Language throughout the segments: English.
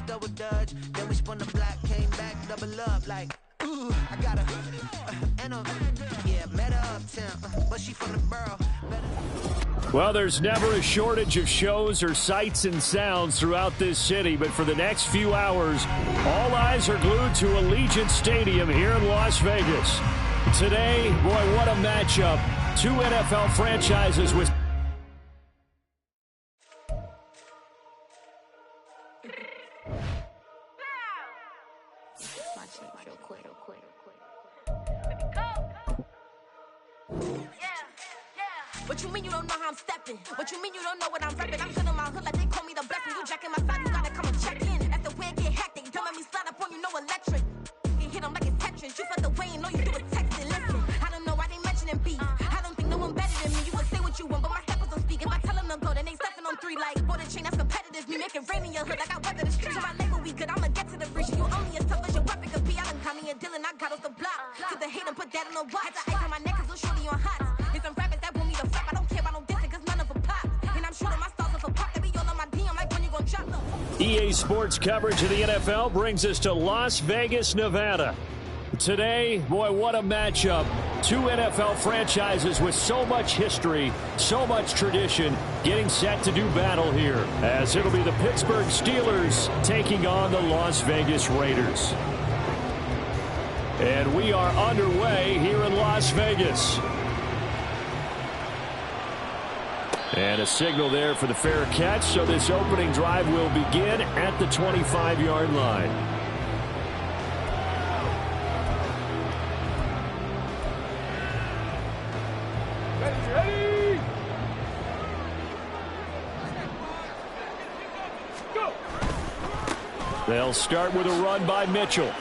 double dutch. Then we spun the block, came back, double up like, ooh, I got her. And yeah, met her uptown, but she from the borough. Well, there's never a shortage of shows or sights and sounds throughout this city, but for the next few hours, all eyes are glued to Allegiant Stadium here in Las Vegas. Today, boy, what a matchup. Two NFL franchises with... What you mean you don't know how I'm stepping? What you mean you don't know what I'm repping? I'm good in my hood like they call me the blessing. You jacking my side, you gotta come and check in. After where get hectic, don't let me slide up on you, no electric. You hit them like it's Tetris. You felt the way and all you do is texting. Listen, I don't know why they mentioning beef. I don't think no one better than me. You can say what you want, but my steppers don't speak. If I tell them to go, then they stepping on three like border chain. That's competitive. Me making rain in your hood like I weather the streets. So my label we good, I'ma get to the breach. You only as tough as your weapon could be. I done caught me a Dylan, I got off the block. Cause the hate and put that on the watch. Had the ice on my neck cause little shorty on hot. It's some rappers that want me to flop. I don't care about no dissing cause none of them pop. And I'm shooting my stars off a pop. They be all on my DM like when you gon' drop them. EA Sports coverage of the NFL brings us to Las Vegas, Nevada. Today, boy, what a matchup. Two NFL franchises with so much history, so much tradition, getting set to do battle here, as it'll be the Pittsburgh Steelers taking on the Las Vegas Raiders. And we are underway here in Las Vegas. And a signal there for the fair catch, so this opening drive will begin at the 25-yard line. They'll start with a run by Mitchell.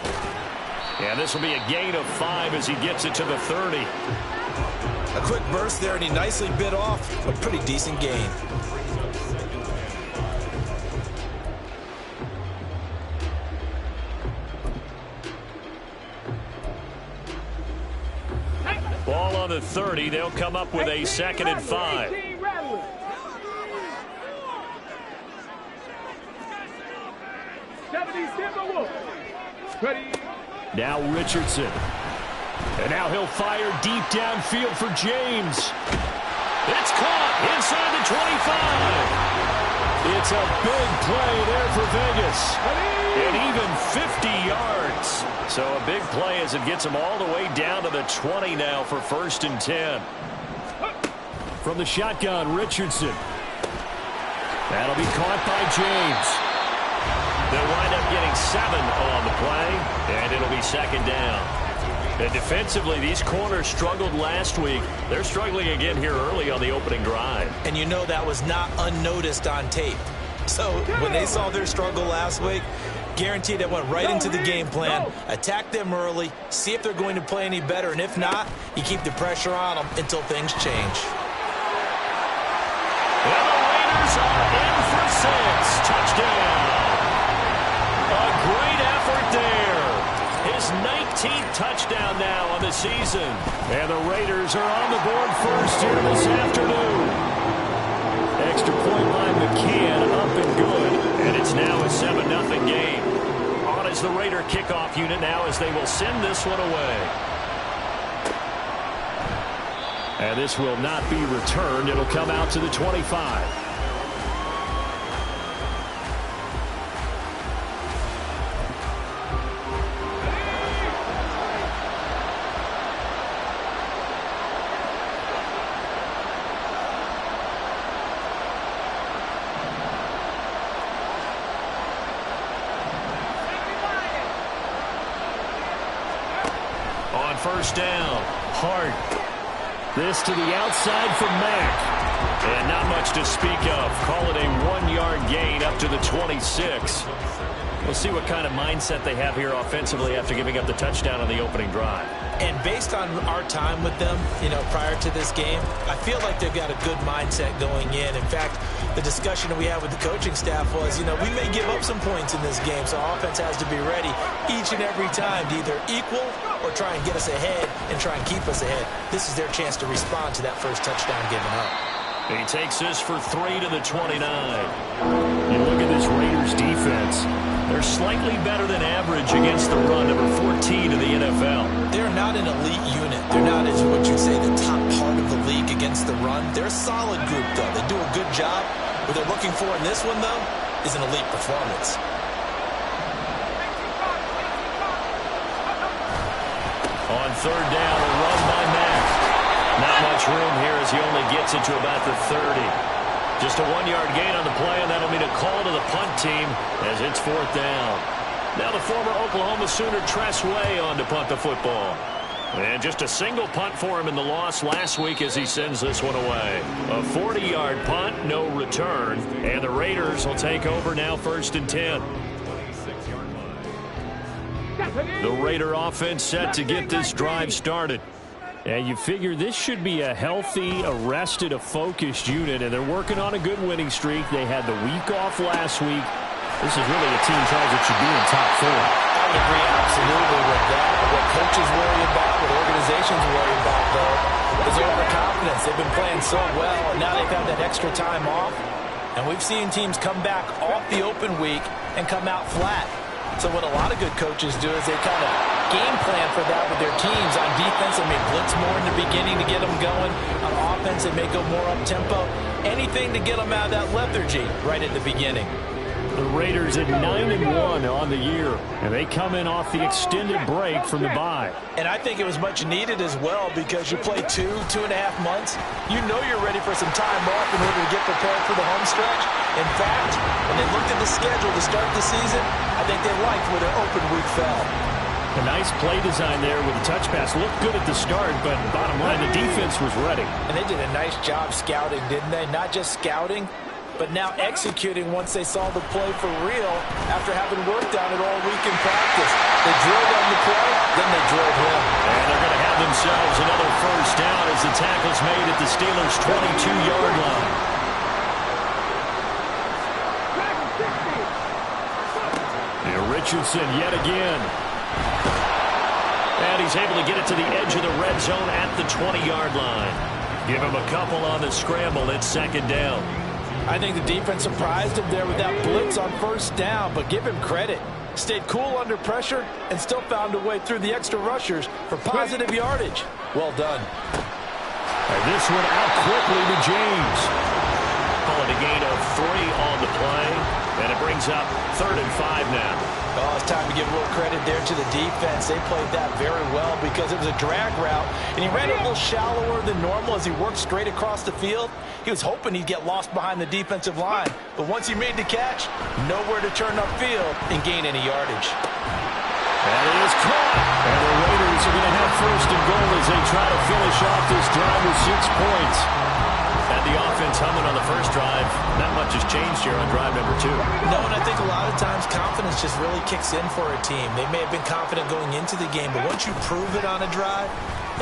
And this will be a gain of 5 as he gets it to the 30. A quick burst there, and he nicely bit off a pretty decent gain. Ball on the 30. They'll come up with a 2nd and 5. Now Richardson. And now he'll fire deep downfield for James. It's caught inside the 25. It's a big play there for Vegas. And even 50 yards. So a big play as it gets them all the way down to the 20 now for 1st and 10. From the shotgun, Richardson. That'll be caught by James. They'll wind up getting 7 on the play, and it'll be 2nd down. And defensively, these corners struggled last week. They're struggling again here early on the opening drive. And you know that was not unnoticed on tape. So when they saw their struggle last week, guaranteed they went right into the game plan, attack them early, see if they're going to play any better, and if not, you keep the pressure on them until things change. And the Raiders are in for 6. Touchdown. A great effort there. His 19th touchdown now on the season. And the Raiders are on the board first here this afternoon. Extra point by McCann, up and good. And it's now a 7-0 game. On as the Raider kickoff unit now as they will send this one away. And this will not be returned. It'll come out to the 25. First down. Hart. This to the outside for Mack. And not much to speak of. Call it a 1-yard gain up to the 26. We'll see what kind of mindset they have here offensively after giving up the touchdown on the opening drive. And based on our time with them, prior to this game, I feel like they've got a good mindset going in. In fact, the discussion that we had with the coaching staff was, we may give up some points in this game, so our offense has to be ready each and every time to either equal or try and get us ahead and try and keep us ahead. This is their chance to respond to that first touchdown given up. He takes this for 3 to the 29. You look at this Raiders defense. They're slightly better than average against the run, number 14 in the NFL. They're not an elite unit. They're not, as what you'd say, the top part of the league against the run. They're a solid group, though. They do a good job. What they're looking for in this one, though, is an elite performance. On third down, a run by Mack. Not much room here as he only gets it to about the 30. Just a 1-yard gain on the play, and that'll mean a call to the punt team as it's fourth down. Now the former Oklahoma Sooner Tress Way on to punt the football. And just a single punt for him in the loss last week as he sends this one away. A 40-yard punt, no return, and the Raiders will take over now, 1st and 10. The Raider offense set to get this drive started. And you figure this should be a healthy, arrested, a focused unit, and they're working on a good winning streak. They had the week off last week. This is really a team tries it should be in top 4. I would agree absolutely with that. What coaches worry about, what organizations worry about, though, is overconfidence. They've been playing so well, and now they've had that extra time off. And we've seen teams come back off the open week and come out flat. So what a lot of good coaches do is they kind of game plan for that with their teams. On defense, they may blitz more in the beginning to get them going. On offense, they may go more up-tempo. Anything to get them out of that lethargy right at the beginning. The Raiders at 9-1 on the year, and they come in off the extended break from the bye. And I think it was much needed as well because you play 2.5 months. You know you're ready for some time off in order to get prepared for the home stretch. In fact, when they looked at the schedule to start the season, I think they liked where their open week fell. A nice play design there with the touch pass. Looked good at the start, but bottom line, the defense was ready. And they did a nice job scouting, didn't they? Not just scouting, but now executing once they saw the play for real after having worked on it all week in practice. They drilled on the play, then they drilled him. And they're going to have themselves another first down as the tackle's made at the Steelers' 22-yard line. And Richardson yet again. And he's able to get it to the edge of the red zone at the 20-yard line. Give him a couple on the scramble. It's 2nd down. I think the defense surprised him there with that blitz on first down, but give him credit. Stayed cool under pressure and still found a way through the extra rushers for positive yardage. Well done. And this one out quickly to James. Calling a gain of 3 on the play, and it brings up 3rd and 5 now. Oh, it's time to give a little credit there to the defense. They played that very well because it was a drag route, and he ran a little shallower than normal as he worked straight across the field. He was hoping he'd get lost behind the defensive line, but once he made the catch, nowhere to turn upfield and gain any yardage. And it is caught, and the Raiders are going to have 1st and goal as they try to finish off this drive with 6 points. Had the offense humming on the first drive. Not much has changed here on drive number 2. No, and I think a lot of times confidence just really kicks in for a team. They may have been confident going into the game, but once you prove it on a drive,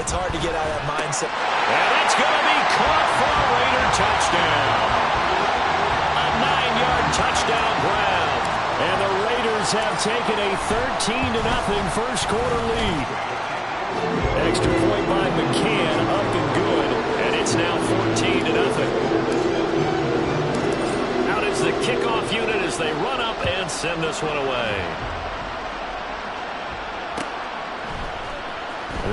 it's hard to get out of that mindset. And it's going to be caught for a Raider touchdown. A 9-yard touchdown grab. And the Raiders have taken a 13-0 first quarter lead. Extra point by McCann, up and good, and it's now 14-0. Out is the kickoff unit as they run up and send this one away.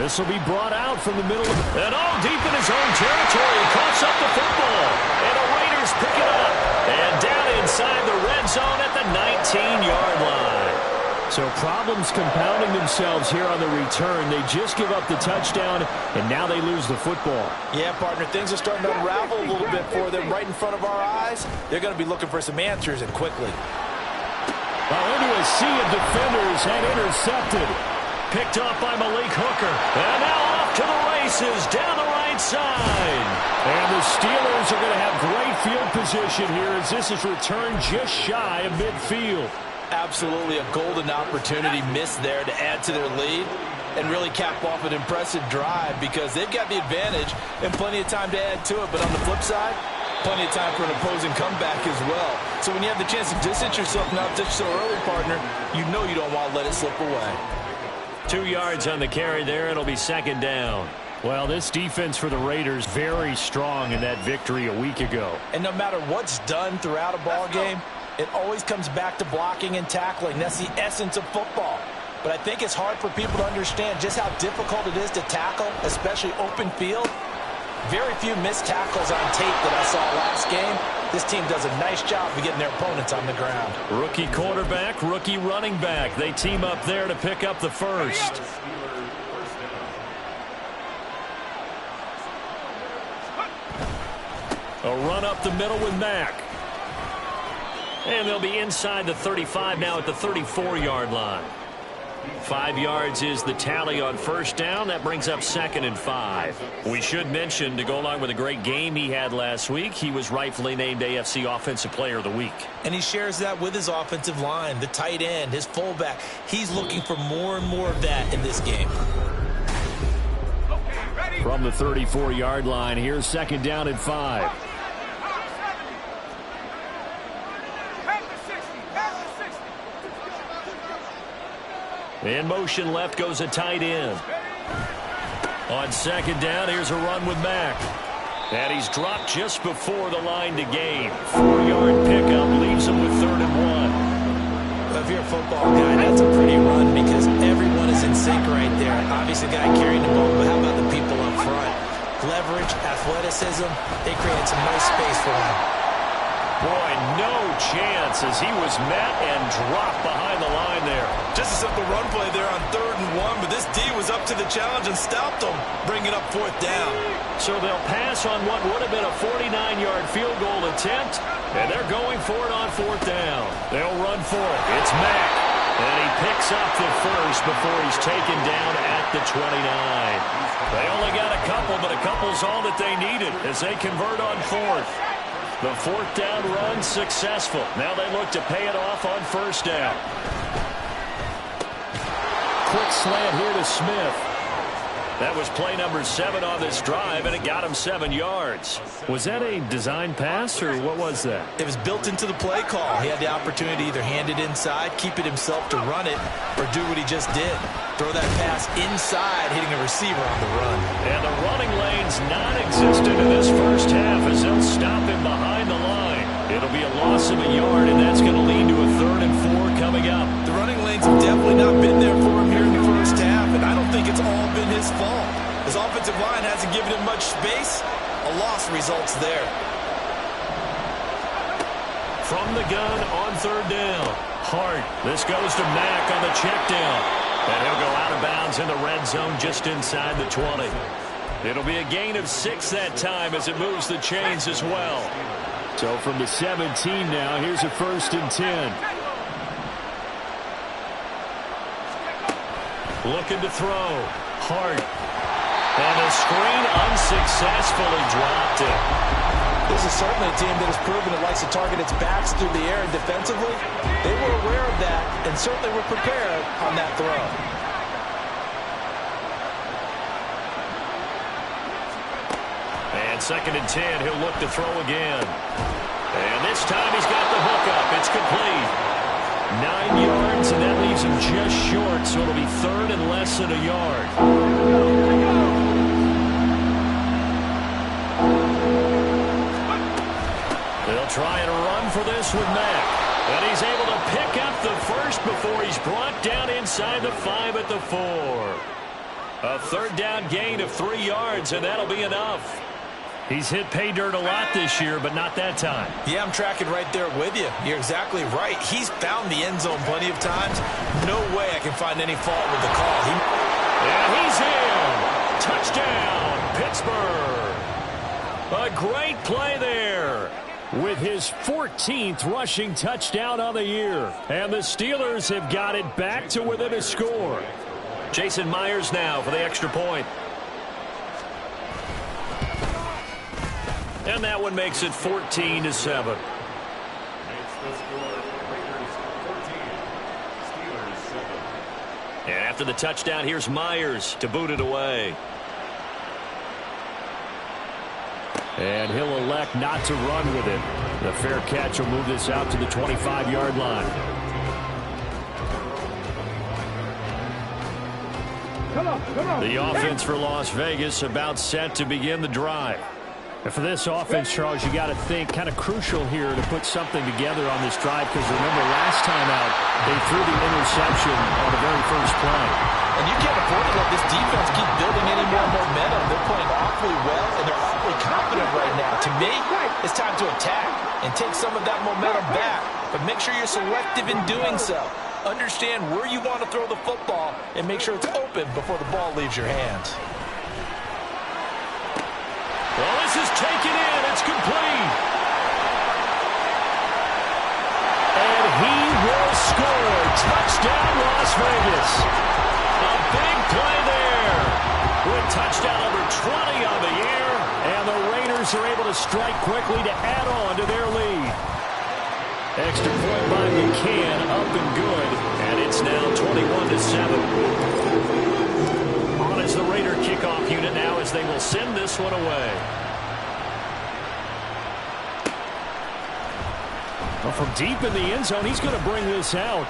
This will be brought out from the middle, and all deep in his own territory. He coughs up the football, and the Raiders pick it up, and down inside the red zone at the 19-yard line. So problems compounding themselves here on the return. They just give up the touchdown, and now they lose the football. Yeah, partner, things are starting to unravel a little bit for them right in front of our eyes. They're going to be looking for some answers, and quickly. Well, into a sea of defenders and intercepted. Picked off by Malik Hooker. And now off to the races down the right side. And the Steelers are going to have great field position here as this is returned just shy of midfield. Absolutely a golden opportunity missed there to add to their lead and really cap off an impressive drive because they've got the advantage and plenty of time to add to it. But on the flip side, plenty of time for an opposing comeback as well. So when you have the chance to distance yourself not just so early, partner, you know you don't want to let it slip away. 2 yards on the carry there. It'll be 2nd down. Well, this defense for the Raiders very strong in that victory a week ago. And no matter what's done throughout a ball game, It always comes back to blocking and tackling. That's the essence of football. But I think it's hard for people to understand just how difficult it is to tackle, especially open field. Very few missed tackles on tape that I saw last game. This team does a nice job of getting their opponents on the ground. Rookie quarterback, rookie running back. They team up there to pick up the first. A run up the middle with Mack. And they'll be inside the 35 now at the 34-yard line. 5 yards is the tally on first down. That brings up 2nd and 5. We should mention, to go along with a great game he had last week, he was rightfully named AFC Offensive Player of the Week. And he shares that with his offensive line, the tight end, his fullback. He's looking for more and more of that in this game. From the 34-yard line, here's 2nd down and 5. In motion left goes a tight end. On 2nd down, here's a run with Mack. And he's dropped just before the line to gain. 4-yard pickup leaves him with 3rd and 1. Well, if you're a football guy, that's a pretty run because everyone is in sync right there. Obviously, the guy carrying the ball, but how about the people up front? Leverage, athleticism, they created some nice space for him. Boy, no chance as he was met and dropped behind the line there. Just a simple run play there on 3rd and 1, but this D was up to the challenge and stopped him, bringing up 4th down. So they'll pass on what would have been a 49-yard field goal attempt, and they're going for it on 4th down. They'll run for it. It's Mack, and he picks up the first before he's taken down at the 29. They only got a couple, but a couple's all that they needed as they convert on 4th. The 4th down run successful. Now they look to pay it off on 1st down. Quick slant here to Smith. That was play number 7 on this drive, and it got him 7 yards. Was that a design pass, or what was that? It was built into the play call. He had the opportunity to either hand it inside, keep it himself to run it, or do what he just did. Throw that pass inside, hitting a receiver on the run. And the running lane's non-existent in this first half as they'll stop him behind the line. It'll be a loss of a yard, and that's going to lead to a 3rd and 4 coming up. The running lanes have definitely not been there for him here in the first half, and I don't think it's all been his fault. His offensive line hasn't given him much space. A loss results there. From the gun on 3rd down. Hart. This goes to Mack on the check down. And he'll go out of bounds in the red zone just inside the 20. It'll be a gain of 6 that time as it moves the chains as well. So from the 17 now, here's a 1st and 10. Looking to throw. Hart. And a screen unsuccessfully dropped it. This is certainly a team that has proven it likes to target its backs through the air and defensively. They were aware of that and certainly were prepared on that throw. And 2nd and 10, he'll look to throw again. And this time he's got the hook up. It's complete. 9 yards, and that leaves him just short, so it'll be 3rd and less than a yard. They'll try and run for this with Mack. And he's able to pick up the first before he's brought down inside the 5 at the 4. A 3rd down gain of 3 yards, and that'll be enough. He's hit pay dirt a lot this year, but not that time. Yeah, I'm tracking right there with you. You're exactly right. He's found the end zone plenty of times. No way I can find any fault with the call. And he's in. Touchdown, Pittsburgh. A great play there with his 14th rushing touchdown on the year. And the Steelers have got it back to within a score. Jason Myers now for the extra point. And that one makes it 14-7. And after the touchdown, here's Myers to boot it away. And he'll elect not to run with it. The fair catch will move this out to the 25-yard line. The offense for Las Vegas about set to begin the drive. And for this offense, Charles, you got to think kind of crucial here to put something together on this drive, because remember last time out they threw the interception on the very first play. And you can't afford to let this defense keep building any more momentum. They're playing awfully well, and they're awfully confident right now. To me, it's time to attack and take some of that momentum back, but make sure you're selective in doing so. Understand where you want to throw the football and make sure it's open before the ball leaves your hands. Well, this is taken in. It's complete. And he will score. Touchdown, Las Vegas. A big play there. With touchdown number 20 on the year. And the Raiders are able to strike quickly to add on to their lead. Extra point by McCann, up and good. And it's now 21-7. On is the Raider kickoff unit now as they will send this one away. Well, from deep in the end zone, he's going to bring this out.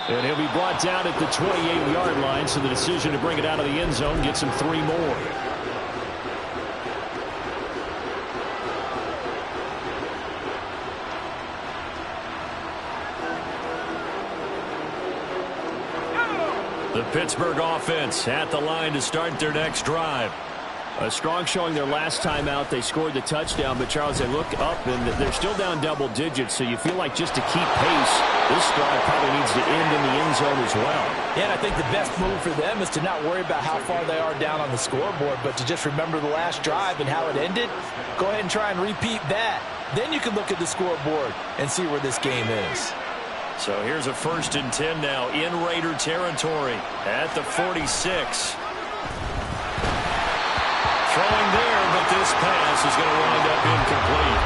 And he'll be brought down at the 28-yard line, so the decision to bring it out of the end zone gets him 3 more. The Pittsburgh offense at the line to start their next drive. A strong showing their last time out. They scored the touchdown, but Charles, they look up and they're still down double digits, so you feel like just to keep pace, this drive probably needs to end in the end zone as well. Yeah, and I think the best move for them is to not worry about how far they are down on the scoreboard, but to just remember the last drive and how it ended. Go ahead and try and repeat that. Then you can look at the scoreboard and see where this game is. So here's a 1st and 10 now in Raider territory at the 46. Throwing there, but this pass is going to wind up incomplete.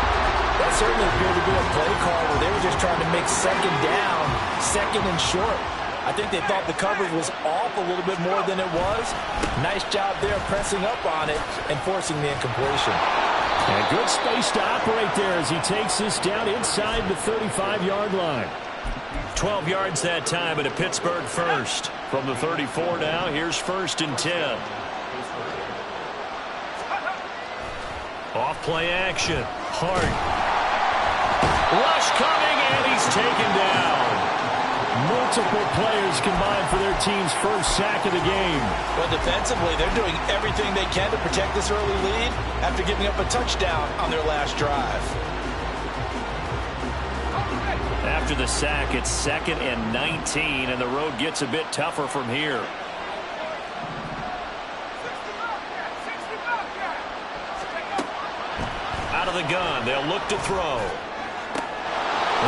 That certainly appeared to be a play call where they were just trying to make 2nd down, 2nd and short. I think they thought the coverage was off a little bit more than it was. Nice job there pressing up on it and forcing the incompletion. And good space to operate there as he takes this down inside the 35-yard line. 12 yards that time and a Pittsburgh first. From the 34 now, here's 1st and 10. Off play action. Hart. Rush coming, and he's taken down. Multiple players combined for their team's first sack of the game. But defensively, they're doing everything they can to protect this early lead after giving up a touchdown on their last drive. After the sack, it's 2nd and 19, and the road gets a bit tougher from here. Out of the gun, they'll look to throw.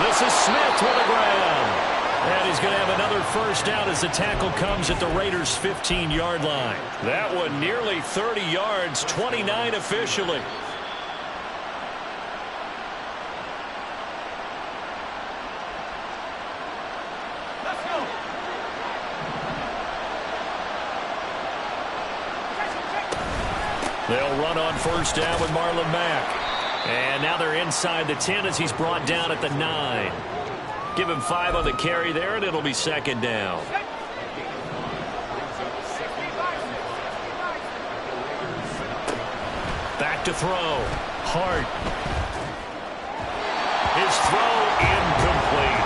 This is Smith with a grab. And he's going to have another first down as the tackle comes at the Raiders' 15-yard line. That one nearly 30 yards, 29 officially. They'll run on first down with Marlon Mack. And now they're inside the 10 as he's brought down at the 9. Give him 5 on the carry there, and it'll be 2nd down. Back to throw. Hart. His throw incomplete.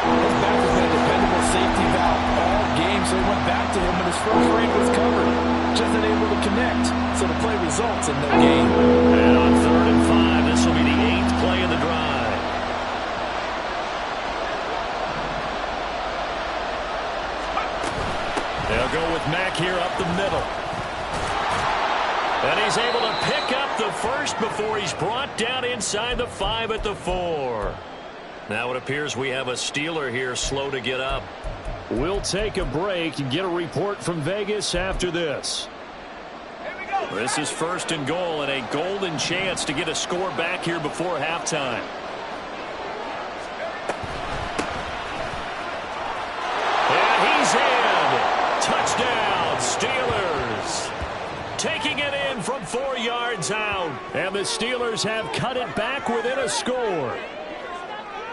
His back has been a dependable safety valve all game, so he went back to him when his first read was covered. Just unable to connect, so the play results in no gain. And on 3rd and 5, this will be the 8th play of the drive. They'll go with Mack here up the middle. And he's able to pick up the first before he's brought down inside the 5 at the 4. Now it appears we have a Steeler here slow to get up. We'll take a break and get a report from Vegas after this. This is 1st and goal and a golden chance to get a score back here before halftime. And he's in. Touchdown, Steelers. Taking it in from 4 yards out. And the Steelers have cut it back within a score.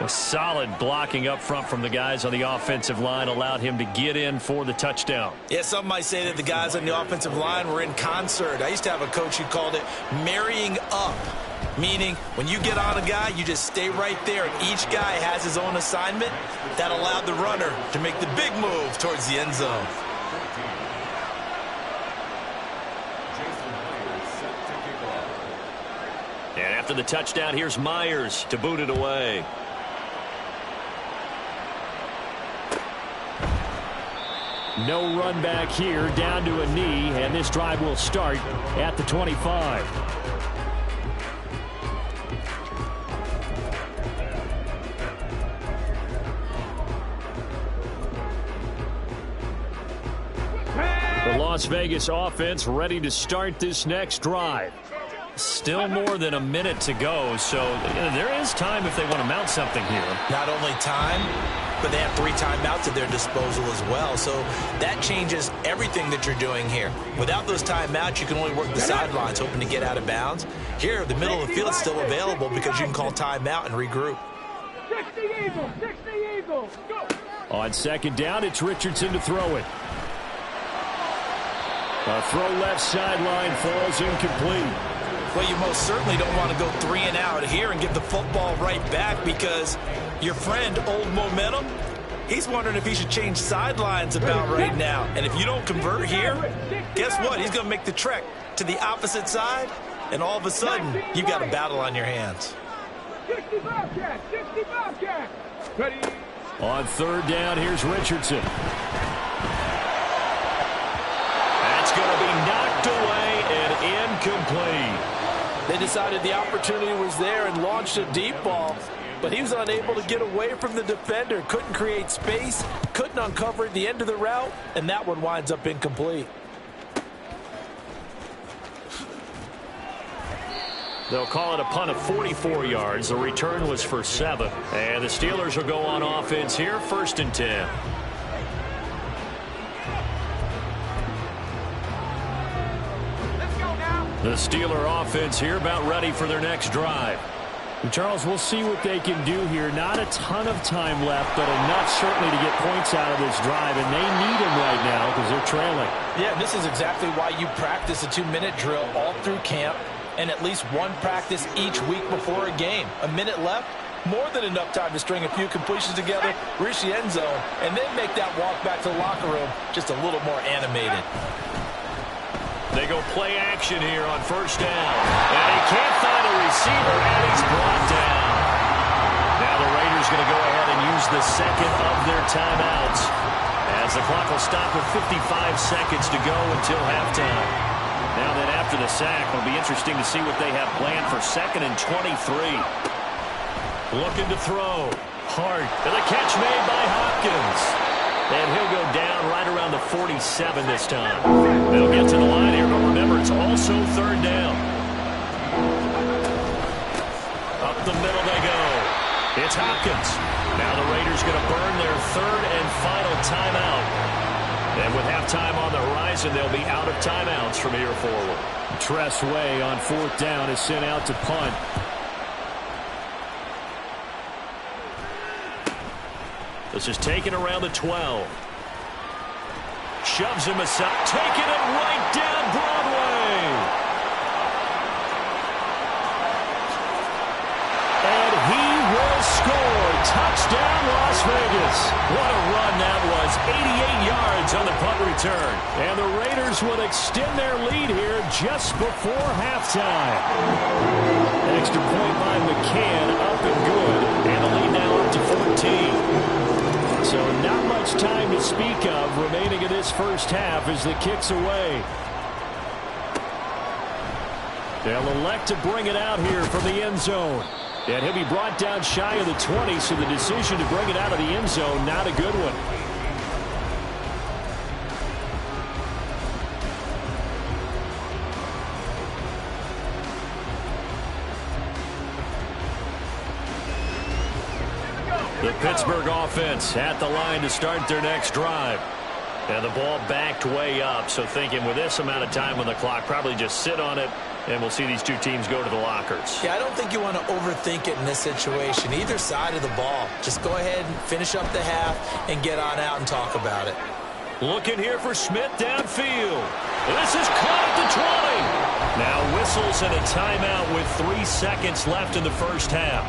A solid blocking up front from the guys on the offensive line allowed him to get in for the touchdown. Yeah, some might say that the guys on the offensive line were in concert. I used to have a coach who called it marrying up, meaning when you get on a guy, you just stay right there, and each guy has his own assignment. That allowed the runner to make the big move towards the end zone. And after the touchdown, here's Myers to boot it away. No run back here, down to a knee, and this drive will start at the 25. The Las Vegas offense ready to start this next drive. Still more than a minute to go, so there is time if they want to mount something here. Not only time, but they have 3 timeouts at their disposal as well. So that changes everything that you're doing here. Without those timeouts, you can only work the sidelines, hoping to get out of bounds. Here, the middle of the field is still available because you can call timeout and regroup. 60 Eagles, 60 Eagles, go! On second down, it's Richardson to throw it. A throw left sideline falls incomplete. Well, you most certainly don't want to go 3 and out here and give the football right back because your friend, Old Momentum, he's wondering if he should change sidelines about right now. And if you don't convert here, guess what? He's going to make the trek to the opposite side, and all of a sudden, you've got a battle on your hands. 60 Bobcats, 60 Bobcats. Ready? On third down, here's Richardson. That's going to be knocked away and incomplete. They decided the opportunity was there and launched a deep ball, but he was unable to get away from the defender. Couldn't create space, couldn't uncover the end of the route, and that one winds up incomplete. They'll call it a punt of 44 yards. The return was for 7. And the Steelers will go on offense here, 1st and 10. The Steeler offense here about ready for their next drive. And Charles, we'll see what they can do here. Not a ton of time left, but enough certainly to get points out of this drive, and they need them right now because they're trailing. Yeah, this is exactly why you practice a 2-minute drill all through camp and at least one practice each week before a game. A minute left, more than enough time to string a few completions together, reach the end zone, and then make that walk back to the locker room just a little more animated. They go play action here on 1st down. And he can't find a receiver, and he's brought down. Now the Raiders going to go ahead and use the second of their timeouts, as the clock will stop with 55 seconds to go until halftime. Now then, after the sack, it'll be interesting to see what they have planned for 2nd and 23. Looking to throw. Hard. And the catch made by Hopkins. And he'll go down right around the 47 this time. They'll get to the line here, but remember, it's also 3rd down. Up the middle they go. It's Hopkins. Now the Raiders going to burn their 3rd and final timeout. And with halftime on the horizon, they'll be out of timeouts from here forward. Tress Way on 4th down is sent out to punt. This is taken around the 12. Shoves him aside. Taking it right down Broadway. And he will score. Touchdown, Las Vegas. What a run that was. 88 yards on the punt return. And the Raiders will extend their lead here just before halftime. Extra point by McCann, up and good. And the lead now up to 14. So not much time to speak of remaining in this first half as the kick's away. They'll elect to bring it out here from the end zone. And he'll be brought down shy of the 20, so the decision to bring it out of the end zone, not a good one. The Pittsburgh offense at the line to start their next drive. And the ball backed way up, so thinking with this amount of time on the clock, probably just sit on it And we'll see these two teams go to the lockers. Yeah, I don't think you want to overthink it in this situation. Either side of the ball. Just go ahead and finish up the half and get on out and talk about it. Looking here for Smith downfield. This is caught at the 20. Now whistles and a timeout with 3 seconds left in the first half.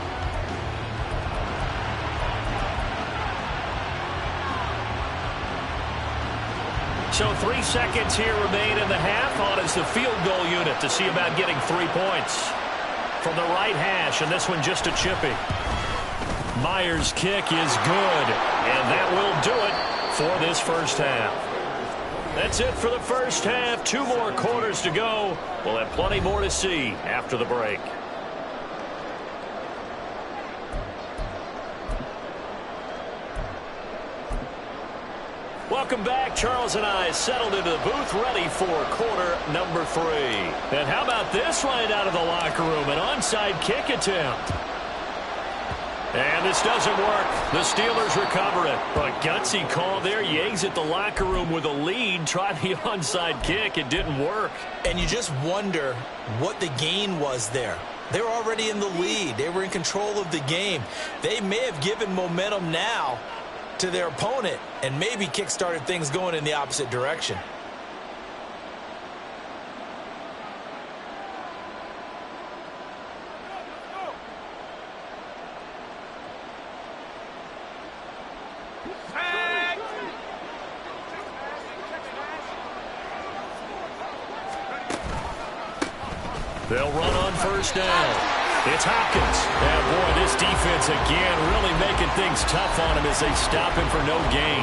So 3 seconds here remain in the half. On is the field goal unit to see about getting 3 points. From the right hash, and this one just a chippy. Myers' kick is good, and that will do it for this first half. That's it for the first half. 2 more quarters to go. We'll have plenty more to see after the break. Welcome back. Charles and I settled into the booth, ready for quarter number 3. And how about this right out of the locker room? An onside kick attempt. And this doesn't work. The Steelers recover it. A gutsy call there. You exit the locker room with a lead. Try the onside kick. It didn't work. And you just wonder what the gain was there. They were already in the lead. They were in control of the game. They may have given momentum now to their opponent and maybe kick-started things going in the opposite direction. They'll run on first down. It's Hopkins. And boy, this defense again really making things tough on him as they stop him for no gain.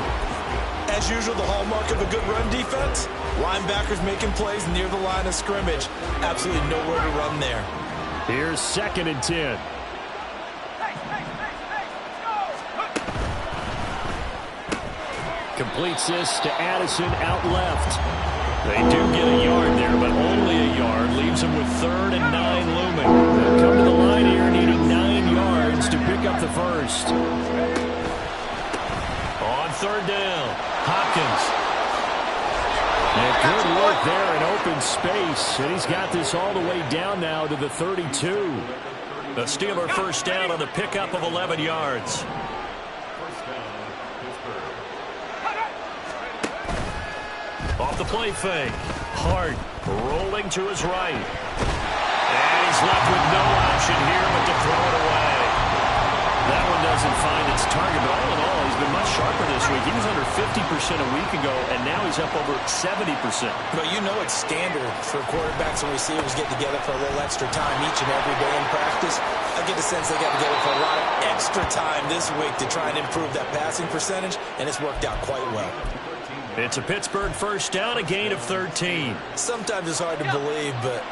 As usual, the hallmark of a good run defense, linebackers making plays near the line of scrimmage. Absolutely nowhere to run there. Here's 2nd and 10. Completes this to Addison out left. They do get a yard there, but only a yard. Leaves them with 3rd and 9 looming. They'll come to the line here needing 9 yards to pick up the first. On 3rd down, Hopkins. And good work there in open space. And he's got this all the way down now to the 32. The Steeler first down on the pickup of 11 yards. Off the play fake. Hart rolling to his right. And he's left with no option here but to throw it away. That one doesn't find its target, but all in all, he's been much sharper this week. He was under 50% a week ago, and now he's up over 70%. But you know it's standard for quarterbacks and receivers get together for a little extra time each and every day in practice. I get the sense they got together for a lot of extra time this week to try and improve that passing percentage, and it's worked out quite well. It's a Pittsburgh first down, a gain of 13. Sometimes it's hard to believe, but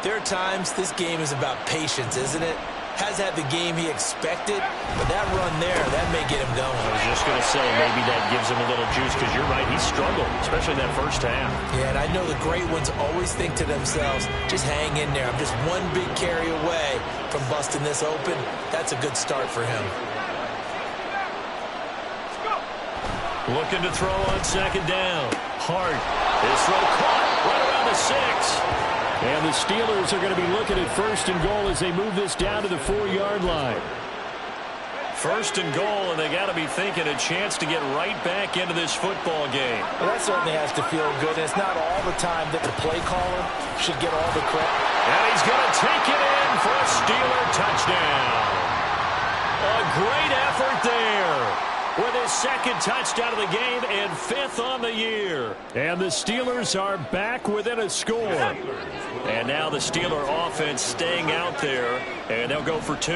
there are times this game is about patience, isn't it? Has had the game he expected, but that run there, that may get him going. I was just going to say, maybe that gives him a little juice, because you're right, he struggled, especially that first half. Yeah, and I know the great ones always think to themselves, just hang in there. I'm just one big carry away from busting this open. That's a good start for him. Looking to throw on 2nd down. Hart. His throw caught right around the 6. And the Steelers are going to be looking at 1st and goal as they move this down to the 4-yard line. 1st and goal, and they got to be thinking a chance to get right back into this football game. Well, that certainly has to feel good. And it's not all the time that the play caller should get all the credit. And he's going to take it in for a Steeler touchdown. A great effort there. With his 2nd touchdown of the game and 5th on the year. And the Steelers are back within a score. And now the Steeler offense staying out there, and they'll go for 2.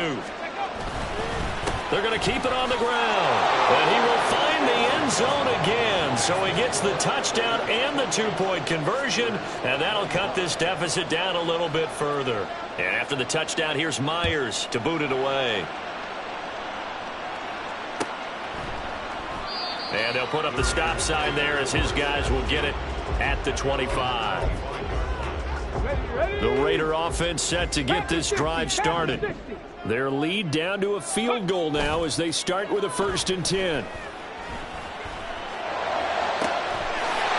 They're going to keep it on the ground. And he will find the end zone again. So he gets the touchdown and the 2-point conversion, and that'll cut this deficit down a little bit further. And after the touchdown, here's Myers to boot it away. And they'll put up the stop sign there as his guys will get it at the 25. The Raider offense set to get this drive started. Their lead down to a field goal now as they start with a 1st and 10.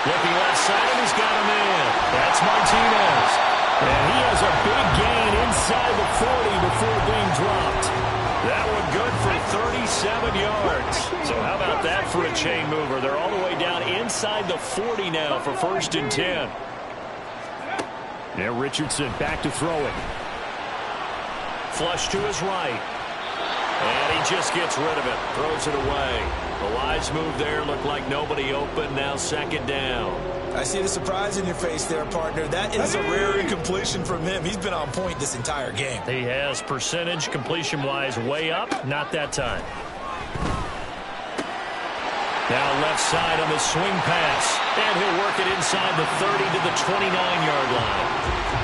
Looking left side, and he's got a man. That's Martinez. And he has a big gain inside the 40 before being dropped. That one good for 37 yards. So how about that for a chain mover? They're all the way down inside the 40 now for 1st and 10. Now Richardson back to throw it. Flush to his right. And he just gets rid of it. Throws it away. The wise move there. Looked like nobody open. Now 2nd down. I see the surprise in your face there, partner. That is a rare incompletion from him. He's been on point this entire game. He has percentage completion-wise way up. Not that time. Now left side on the swing pass. And he'll work it inside the 30 to the 29-yard line.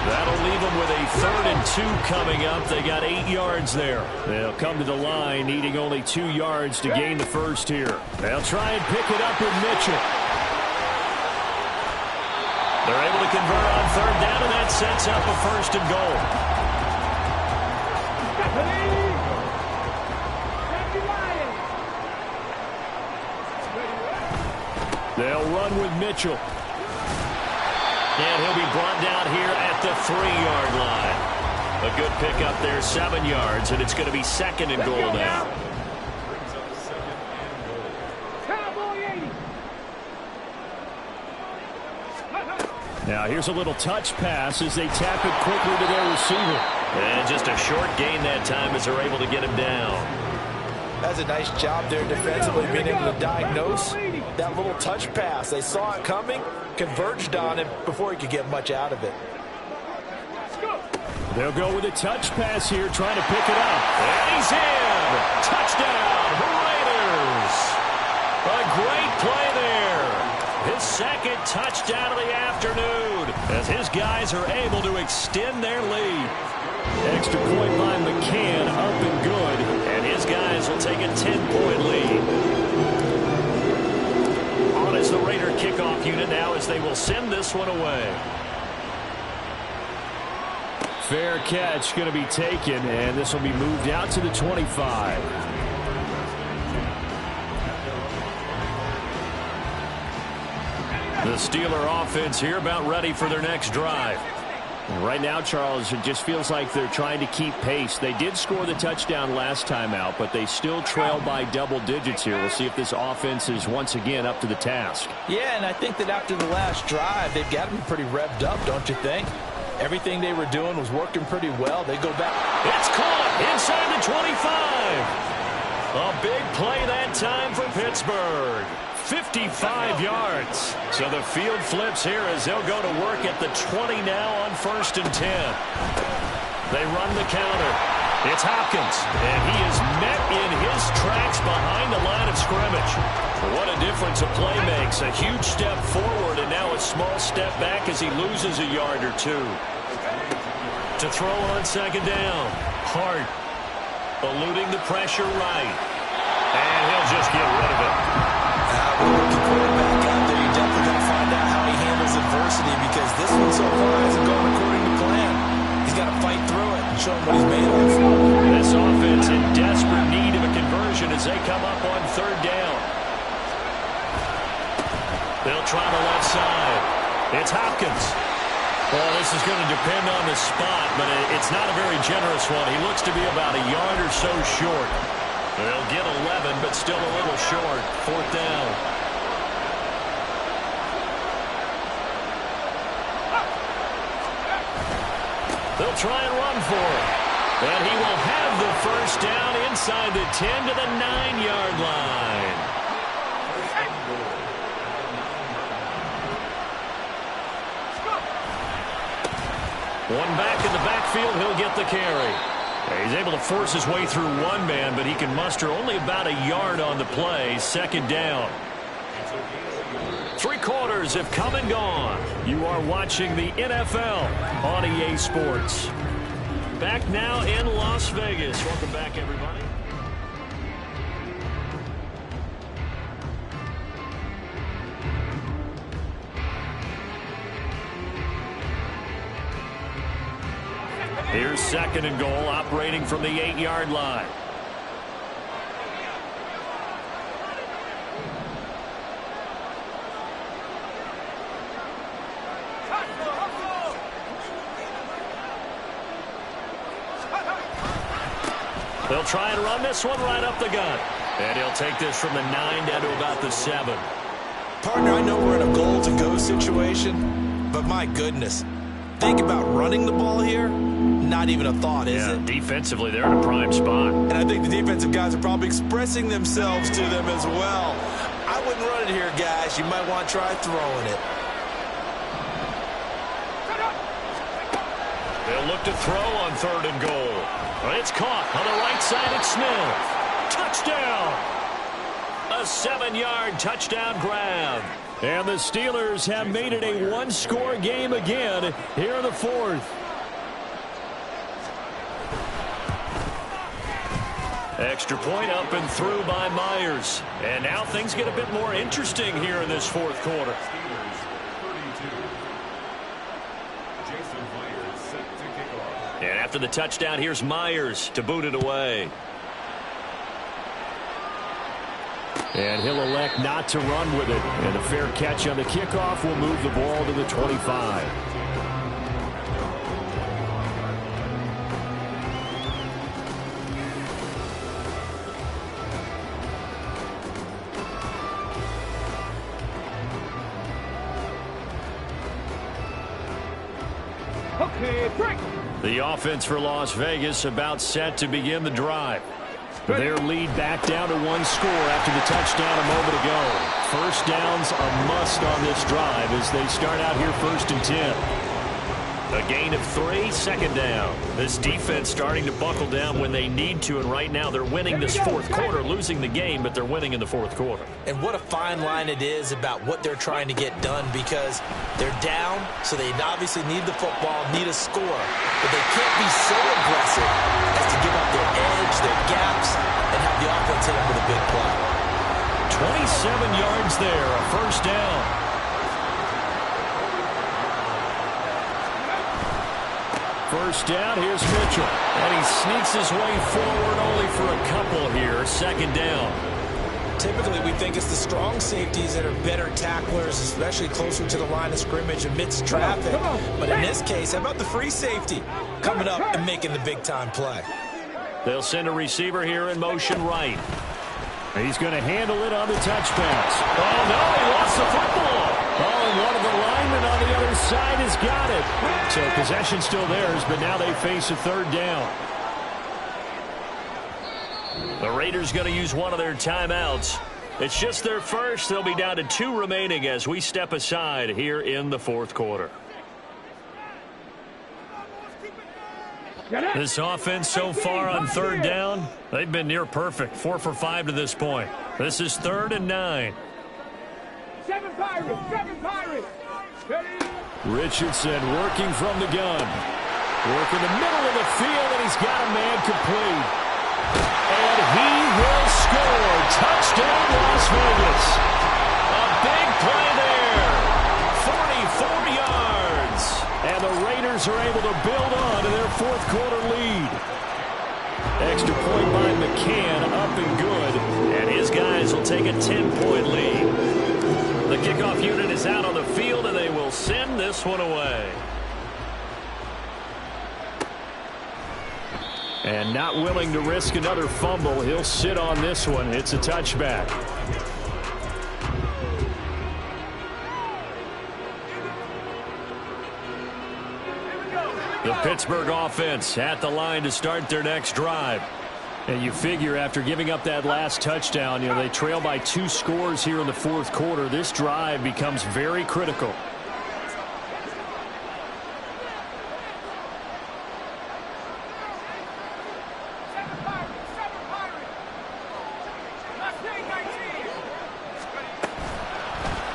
That'll leave them with a 3rd and 2 coming up. They got 8 yards there. They'll come to the line needing only 2 yards to gain the first here. They'll try and pick it up with Mitchell. They're able to convert on 3rd down, and that sets up a 1st and goal. They'll run with Mitchell. And he'll be brought down here at the 3-yard line. A good pickup there, 7 yards, and it's going to be 2nd and goal now. Now here's a little touch pass as they tap it quickly to their receiver. And just a short gain that time as they're able to get him down. That's a nice job there defensively, being able to diagnose that little touch pass. They saw it coming, converged on him before he could get much out of it. They'll go with a touch pass here, trying to pick it up. And he's in! Touchdown, Raiders! A great play there. His 2nd touchdown of the afternoon as his guys are able to extend their lead. Extra point by McCann, up and good. And his guys will take a 10-point lead. On is the Raider kickoff unit now as they will send this one away. Fair catch going to be taken, and this will be moved out to the 25. The Steeler offense here about ready for their next drive. Right now, Charles, it just feels like they're trying to keep pace. They did score the touchdown last time out, but they still trail by double digits here. We'll see if this offense is once again up to the task. Yeah, and I think that after the last drive, they've got to be pretty revved up, don't you think? Everything they were doing was working pretty well. They go back. It's caught inside the 25. A big play that time for Pittsburgh. 55 yards. So the field flips here as they'll go to work at the 20 now on 1st and 10. They run the counter. It's Hopkins, and he is met in his tracks behind the line of scrimmage. What a difference a play makes. A huge step forward and now a small step back as he loses a yard or 2. To throw on 2nd down. Hart eluding the pressure right. And he'll just get rid of it. Rookie quarterback out there, you're definitely going to find out how he handles adversity, because this one so far hasn't gone according to plan. He's got to fight through it and show him what he's made of. This offense in desperate need of a conversion as they come up on 3rd down. They'll try the left side. It's Hopkins. Well, this is going to depend on the spot, but it's not a very generous one. He looks to be about a yard or so short. They'll get 11, but still a little short. 4th down. They'll try and run for it. And he will have the 1st down inside the 10 to the 9-yard line. One back in the backfield, he'll get the carry. He's able to force his way through one man, but he can muster only about a yard on the play. 2nd down. 3 quarters have come and gone. You are watching the NFL on EA Sports. Back now in Las Vegas. Welcome back, everybody. Here's 2nd and goal, operating from the 8-yard line. They'll try and run this one right up the gut. And he'll take this from the 9 down to about the 7. Partner, I know we're in a goal-to-go situation, but my goodness. Think about running the ball here. Not even a thought, is it? Defensively, they're in a prime spot. And I think the defensive guys are probably expressing themselves to them as well. I wouldn't run it here, guys. You might want to try throwing it. They'll look to throw on 3rd and goal. It's caught on the right side at Smith. Touchdown! A 7-yard touchdown grab. And the Steelers have made it a one-score game again here in the 4th. Extra point up and through by Myers. And now things get a bit more interesting here in this 4th quarter. And after the touchdown, here's Myers to boot it away. And he'll elect not to run with it. And a fair catch on the kickoff will move the ball to the 25. Okay, break. The offense for Las Vegas about set to begin the drive. Their lead back down to 1 score after the touchdown a moment ago. First downs a must on this drive as they start out here 1st and 10. A gain of 3, 2nd down. This defense starting to buckle down when they need to, and right now they're winning this 4th quarter, losing the game, but they're winning in the 4th quarter. And what a fine line it is about what they're trying to get done, because they're down, so they obviously need the football, need a score. But they can't be so aggressive as to give up their edge, their gaps, and have the offense hit them with a big play. 27 yards there, a 1st down. First down, here's Mitchell. And he sneaks his way forward only for a couple here. 2nd down. Typically, we think it's the strong safeties that are better tacklers, especially closer to the line of scrimmage amidst traffic. But in this case, how about the free safety coming up and making the big-time play? They'll send a receiver here in motion right. He's going to handle it on the touch pass. Oh, no, he lost the football. Oh, and one of the linemen on the other side has got it. So possession still theirs, but now they face a 3rd down. The Raiders going to use one of their timeouts. It's just their first. They'll be down to 2 remaining as we step aside here in the 4th quarter. This offense so far on 3rd down, they've been near perfect. 4 for 5 to this point. This is 3rd and 9. 7 Pirates, 7 Pirates. Ready? Richardson working from the gun. Working the middle of the field, and he's got a man complete. And he will score. Touchdown, Las Vegas. A big play there. 44 yards. And the Raiders are able to build on to their 4th quarter lead. Extra point by McCann, up and good. And his guys will take a 10-point lead. The kickoff unit is out on the field, and they will send this one away. And not willing to risk another fumble, he'll sit on this one. It's a touchback. The Pittsburgh offense at the line to start their next drive. And you figure after giving up that last touchdown, they trail by 2 scores here in the 4th quarter. This drive becomes very critical.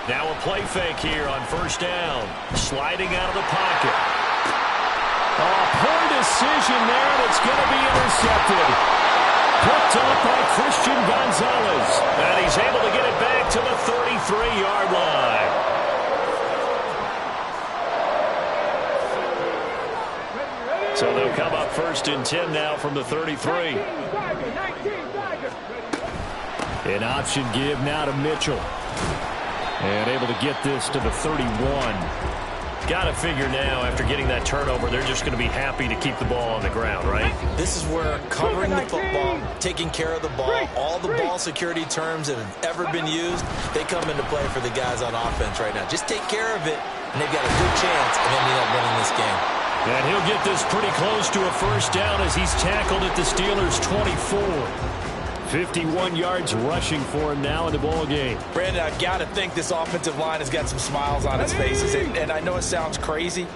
Now a play fake here on 1st down. Sliding out of the pocket. Oh, poor decision there, and it's going to be intercepted. Picked up by Christian Gonzalez. And he's able to get it back to the 33-yard line. So they'll come up 1st and 10 now from the 33. An option give now to Mitchell. And able to get this to the 31. Got to figure now, after getting that turnover, they're just going to be happy to keep the ball on the ground, right? This is where covering the football, taking care of the ball, all the ball security terms that have ever been used, they come into play for the guys on offense right now. Just take care of it, and they've got a good chance of ending up winning this game. And he'll get this pretty close to a first down as he's tackled at the Steelers' 24. 51 yards rushing for him now in the ball game. Brandon, I've got to think this offensive line has got some smiles on its faces. And I know it sounds crazy,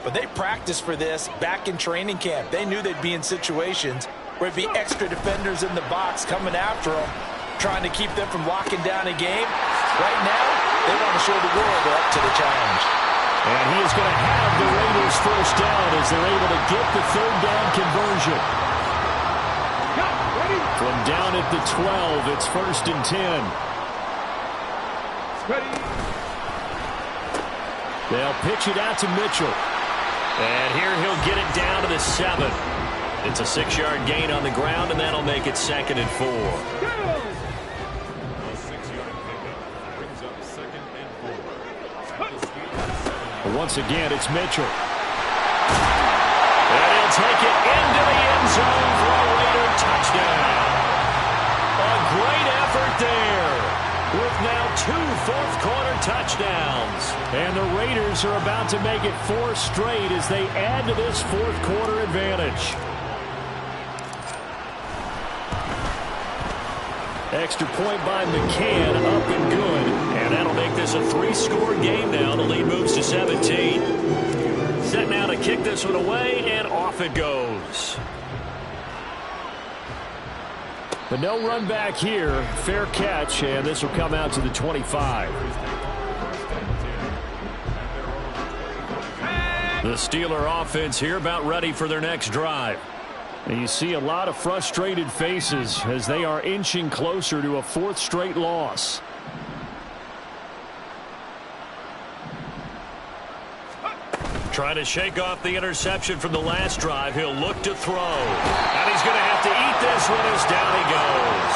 but they practiced for this back in training camp. They knew they'd be in situations where it'd be extra defenders in the box coming after them, trying to keep them from locking down a game. Right now, they want to show the world they're up to the challenge. And he is going to have the Raiders first down as they're able to get the third down conversion. From down at the 12, it's 1st and 10. Ready. They'll pitch it out to Mitchell. And here he'll get it down to the 7. It's a 6-yard gain on the ground, and that'll make it 2nd and 4. Once again, it's Mitchell. And he'll take it into the end zone for a Raider touchdown. A great effort there with now 2 fourth-quarter touchdowns. And the Raiders are about to make it 4 straight as they add to this fourth-quarter advantage. Extra point by McCann, up and good. And that'll make this a 3-score game now. The lead moves to 17. Set now to kick this one away, and off it goes. But no run back here. Fair catch, and this will come out to the 25. The Steeler offense here about ready for their next drive. And you see a lot of frustrated faces as they are inching closer to a 4th straight loss. Trying to shake off the interception from the last drive. He'll look to throw. And he's going to have to eat this one as down he goes.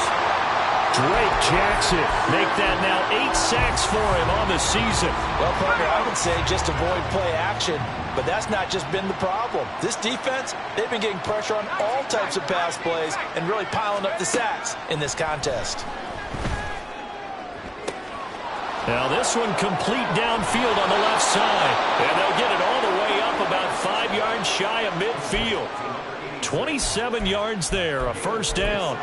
Drake Jackson make that now 8 sacks for him on the season. Well, partner, I would say just avoid play action, but that's not just been the problem. This defense, they've been getting pressure on all types of pass plays and really piling up the sacks in this contest. Now this one complete downfield on the left side. And they'll get it all the way up about 5 yards shy of midfield. 27 yards there, a first down.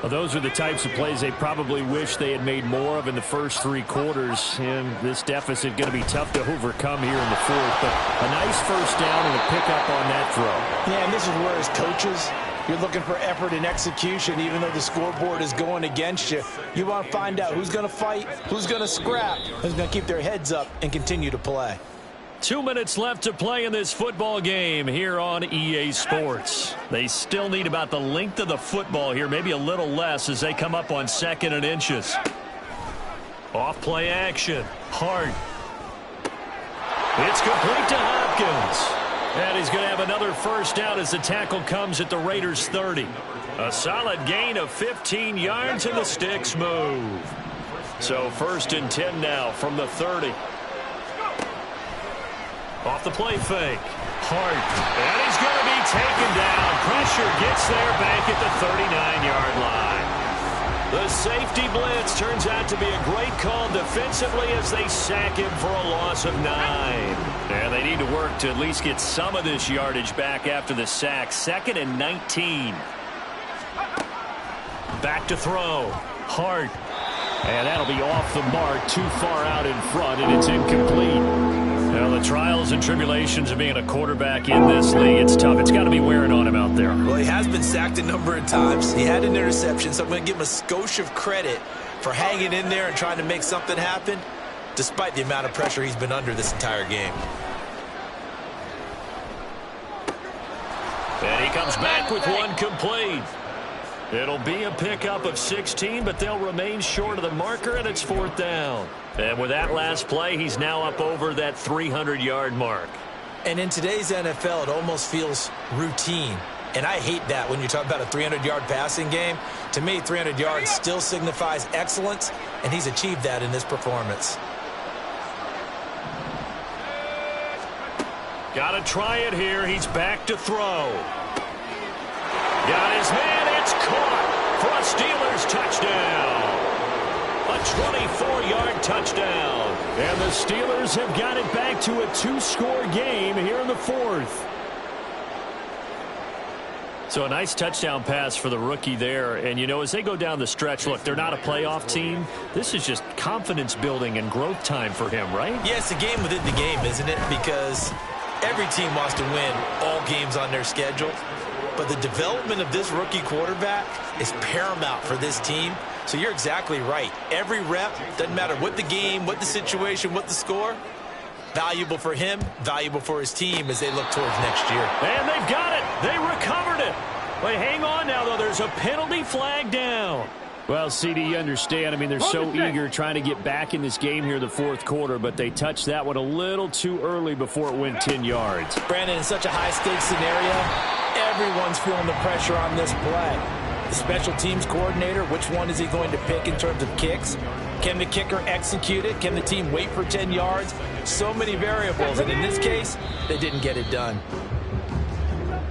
Well, those are the types of plays they probably wish they had made more of in the first 3 quarters. And this deficit going to be tough to overcome here in the 4th. But a nice first down and a pickup on that throw. Yeah, and this is where as coaches, you're looking for effort and execution, even though the scoreboard is going against you. You want to find out who's going to fight, who's going to scrap, who's going to keep their heads up and continue to play. 2 minutes left to play in this football game here on EA Sports. They still need about the length of the football here, maybe a little less as they come up on 2nd and inches. Off play action. Hart. It's complete to Hopkins. And he's going to have another first down as the tackle comes at the Raiders' 30. A solid gain of 15 yards and the sticks move. So 1st and 10 now from the 30. Off the play fake. Hart. And he's going to be taken down. Pressure gets there back at the 39-yard line. The safety blitz turns out to be a great call defensively as they sack him for a loss of 9. And they need to work to at least get some of this yardage back after the sack. 2nd and 19. Back to throw. Hart. And that'll be off the mark, too far out in front, and it's incomplete. Well, the trials and tribulations of being a quarterback in this league, it's tough. It's got to be wearing on him out there. Well, he has been sacked a number of times. He had an interception, so I'm going to give him a skosh of credit for hanging in there and trying to make something happen, despite the amount of pressure he's been under this entire game. And he comes back with one complete. It'll be a pickup of 16, but they'll remain short of the marker, and it's 4th down. And with that last play, he's now up over that 300-yard mark. And in today's NFL, it almost feels routine. And I hate that when you talk about a 300-yard passing game. To me, 300 yards still signifies excellence, and he's achieved that in this performance. Got to try it here. He's back to throw. Got his man. It's caught for a Steelers touchdown. A 24-yard touchdown. And the Steelers have got it back to a 2-score game here in the fourth. So a nice touchdown pass for the rookie there. And, you know, as they go down the stretch, look, they're not a playoff team. This is just confidence building and growth time for him, right? Yeah, it's a game within the game, isn't it? Because every team wants to win all games on their schedule. But the development of this rookie quarterback is paramount for this team. So you're exactly right. Every rep, doesn't matter what the game, what the situation, what the score, valuable for him, valuable for his team as they look towards next year. And they've got it. They recovered it. But hang on now, though. There's a penalty flag down. Well, CD, you understand. I mean, they're so eager trying to get back in this game here in the fourth quarter, but they touched that one a little too early before it went 10 yards. Brandon, in such a high-stakes scenario, everyone's feeling the pressure on this play. The special teams coordinator, which one is he going to pick in terms of kicks? Can the kicker execute it? Can the team wait for 10 yards? So many variables, and in this case, they didn't get it done.